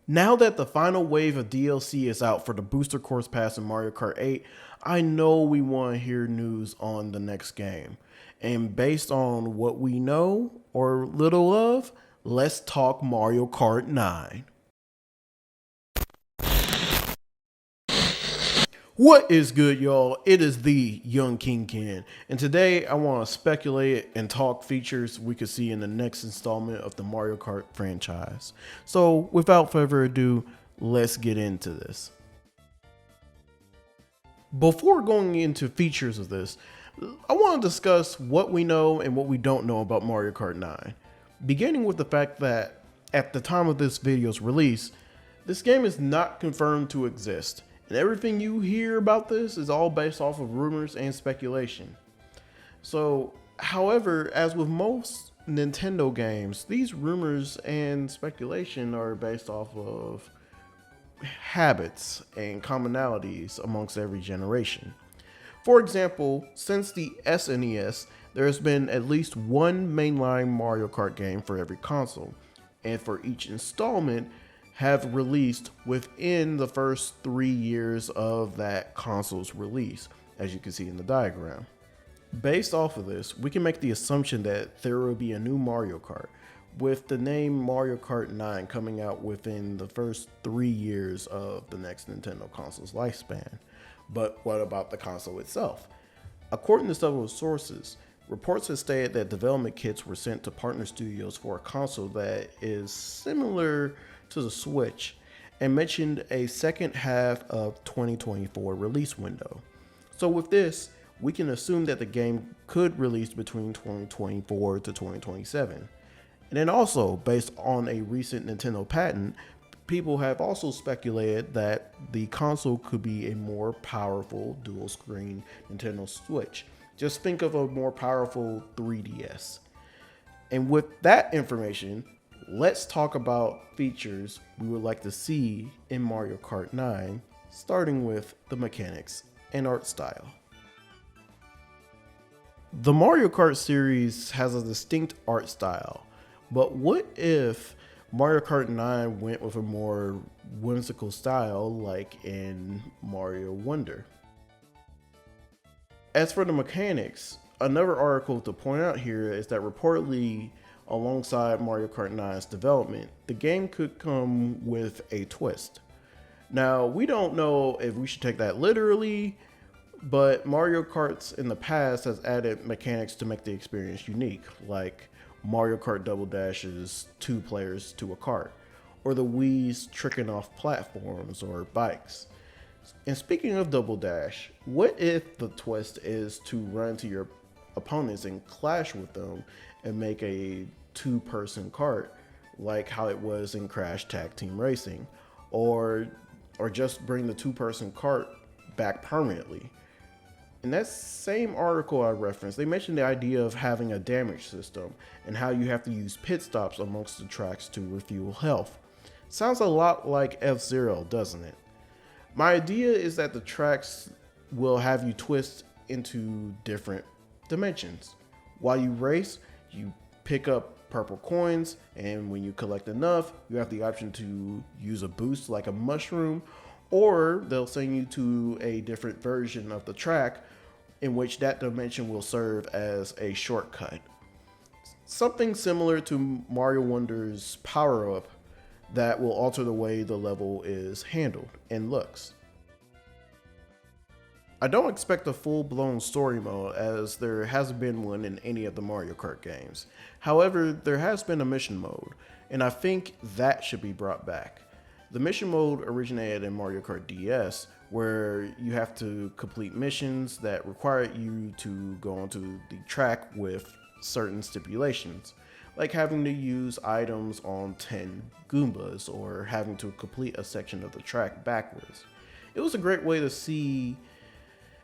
Now that the final wave of DLC is out for the Booster Course Pass in Mario Kart 8, I know we want to hear news on the next game. And based on what we know or little of, let's talk Mario Kart 9. What is good, y'all? It is the Young King Ken, and today I want to speculate and talk features we could see in the next installment of the Mario Kart franchise. So, without further ado, let's get into this. Before going into features of this, I want to discuss what we know and what we don't know about Mario Kart 9. Beginning with the fact that at the time of this video's release, this game is not confirmed to exist, and everything you hear about this is all based off of rumors and speculation. So, however, as with most Nintendo games, these rumors and speculation are based off of habits and commonalities amongst every generation. For example, since the SNES, there has been at least one mainline Mario Kart game for every console, and for each installment have released within the first 3 years of that console's release, as you can see in the diagram. Based off of this, we can make the assumption that there will be a new Mario Kart, with the name Mario Kart 9 coming out within the first 3 years of the next Nintendo console's lifespan. But what about the console itself? According to several sources, reports have stated that development kits were sent to partner studios for a console that is similar to the Switch and mentioned a second half of 2024 release window. So with this, we can assume that the game could release between 2024 to 2027. And then also, based on a recent Nintendo patent, people have also speculated that the console could be a more powerful dual screen Nintendo Switch. Just think of a more powerful 3DS. And with that information, let's talk about features we would like to see in Mario Kart 9, starting with the mechanics and art style. The Mario Kart series has a distinct art style, but what if Mario Kart 9 went with a more whimsical style like in Mario Wonder? As for the mechanics, another article to point out here is that reportedly, alongside Mario Kart 9's development, the game could come with a twist. Now, we don't know if we should take that literally, but Mario Karts in the past has added mechanics to make the experience unique, like Mario Kart Double Dash's 2 players to a kart, or the Wii's tricking off platforms or bikes. And speaking of Double Dash, what if the twist is to run to your opponents and clash with them and make a 2-person kart like how it was in Crash Tag Team Racing, or just bring the 2-person kart back permanently? In that same article I referenced, they mentioned the idea of having a damage system and how you have to use pit stops amongst the tracks to refuel health. Sounds a lot like F-Zero, doesn't it? My idea is that the tracks will have you twist into different dimensions. While you race, you pick up purple coins, and when you collect enough, you have the option to use a boost like a mushroom, or they'll send you to a different version of the track in which that dimension will serve as a shortcut. Something similar to Mario Wonder's power-up that will alter the way the level is handled and looks. I don't expect a full-blown story mode, as there hasn't been one in any of the Mario Kart games. However, there has been a mission mode, and I think that should be brought back. The mission mode originated in Mario Kart DS, where you have to complete missions that require you to go onto the track with certain stipulations, like having to use items on 10 Goombas or having to complete a section of the track backwards. It was a great way to see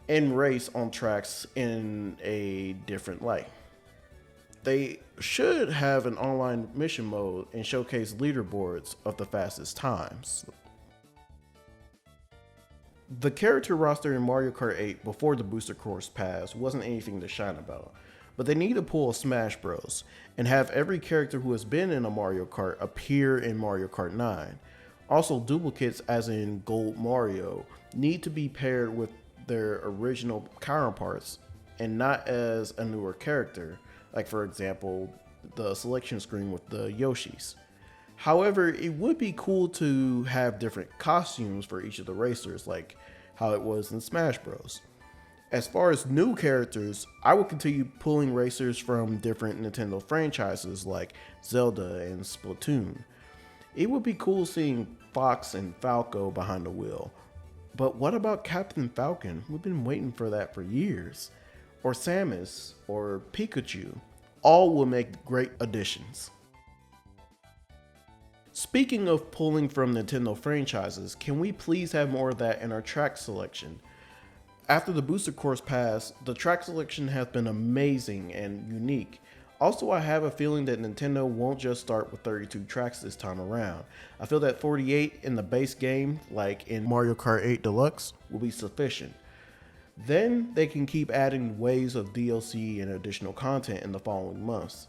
and race on tracks in a different light. They should have an online mission mode and showcase leaderboards of the fastest times. The character roster in Mario Kart 8 before the Booster Course Pass wasn't anything to shine about, but they need to pull a Smash Bros. And have every character who has been in a Mario Kart appear in Mario Kart 9. Also, duplicates, as in Gold Mario, need to be paired with their original counterparts and not as a newer character, like for example, the selection screen with the Yoshis. However, it would be cool to have different costumes for each of the racers, like how it was in Smash Bros. As far as new characters, I will continue pulling racers from different Nintendo franchises like Zelda and Splatoon. It would be cool seeing Fox and Falco behind the wheel. But what about Captain Falcon? We've been waiting for that for years. Or Samus, or Pikachu. All will make great additions. Speaking of pulling from Nintendo franchises, can we please have more of that in our track selection? After the booster course pass, the track selection has been amazing and unique. Also, I have a feeling that Nintendo won't just start with 32 tracks this time around. I feel that 48 in the base game, like in Mario Kart 8 Deluxe, will be sufficient. Then they can keep adding waves of DLC and additional content in the following months.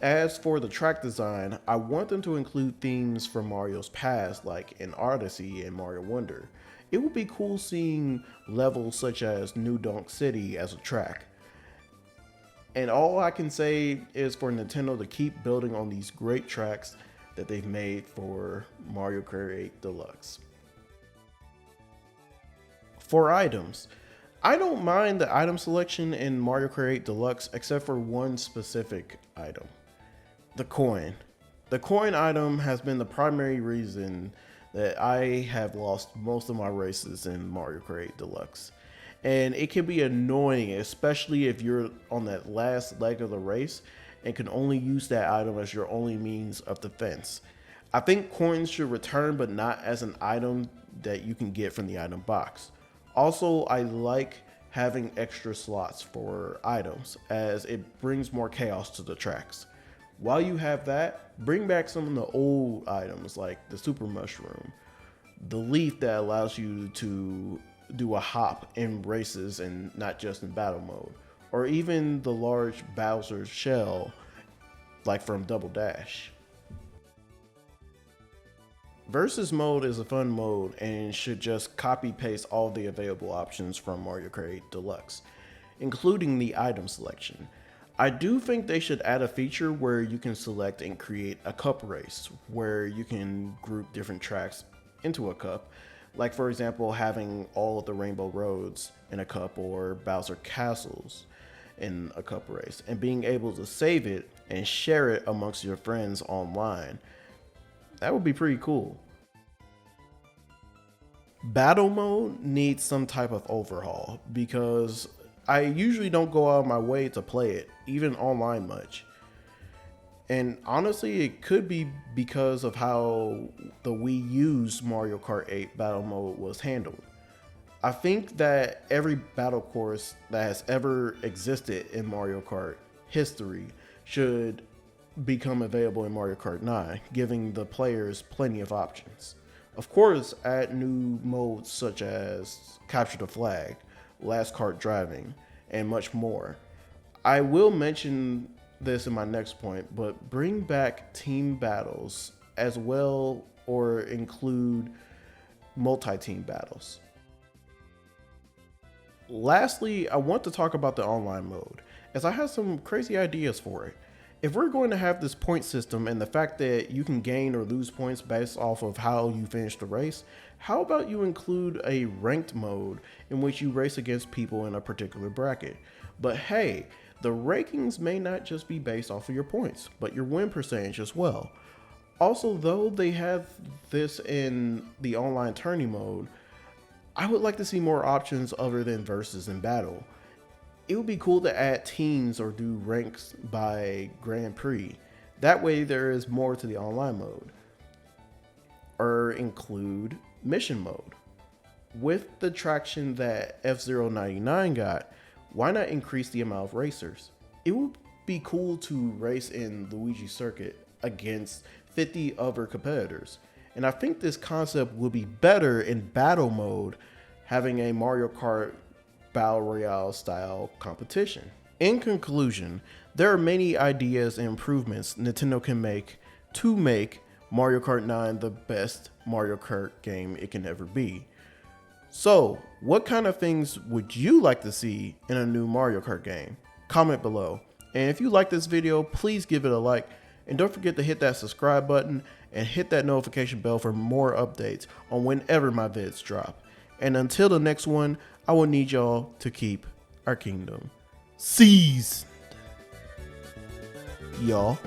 As for the track design, I want them to include themes from Mario's past, like in Odyssey and Mario Wonder. It would be cool seeing levels such as New Donk City as a track. And all I can say is for Nintendo to keep building on these great tracks that they've made for Mario Kart 8 Deluxe. For items, I don't mind the item selection in Mario Kart 8 Deluxe except for one specific item. The coin. The coin item has been the primary reason that I have lost most of my races in Mario Kart 8 Deluxe. And it can be annoying, especially if you're on that last leg of the race and can only use that item as your only means of defense. I think coins should return, but not as an item that you can get from the item box. Also, I like having extra slots for items as it brings more chaos to the tracks. While you have that, bring back some of the old items like the Super Mushroom, the leaf that allows you to do a hop in races and not just in battle mode, or even the large Bowser's shell like from Double Dash. Versus mode is a fun mode and should just copy paste all the available options from Mario Kart 8 Deluxe, including the item selection. I do think they should add a feature where you can select and create a cup race, where you can group different tracks into a cup. Like for example, having all of the Rainbow Roads in a cup or Bowser Castles in a cup race, and being able to save it and share it amongst your friends online. That would be pretty cool. Battle mode needs some type of overhaul because I usually don't go out of my way to play it, even online much. And honestly, it could be because of how the Wii U's Mario Kart 8 battle mode was handled. I think that every battle course that has ever existed in Mario Kart history should become available in Mario Kart 9, giving the players plenty of options. Of course, add new modes such as Capture the Flag, Last Kart Driving, and much more. I will mention this in my next point, but bring back team battles as well, or include multi-team battles. Lastly, I want to talk about the online mode, as I have some crazy ideas for it. If we're going to have this point system and the fact that you can gain or lose points based off of how you finish the race, how about you include a ranked mode in which you race against people in a particular bracket? But hey, the rankings may not just be based off of your points, but your win percentage as well. Also, though they have this in the online tourney mode, I would like to see more options other than versus and battle. It would be cool to add teams or do ranks by Grand Prix. That way there is more to the online mode. Or include mission mode. With the traction that F-Zero 99 got, why not increase the amount of racers? It would be cool to race in Luigi Circuit against 50 other competitors. And I think this concept will be better in battle mode, having a Mario Kart Battle Royale style competition. In conclusion, there are many ideas and improvements Nintendo can make to make Mario Kart 9 the best Mario Kart game it can ever be. So, what kind of things would you like to see in a new Mario Kart game? Comment below. And if you like this video, please give it a like. And don't forget to hit that subscribe button and hit that notification bell for more updates on whenever my vids drop. And until the next one, I will need y'all to keep our kingdom seized, y'all.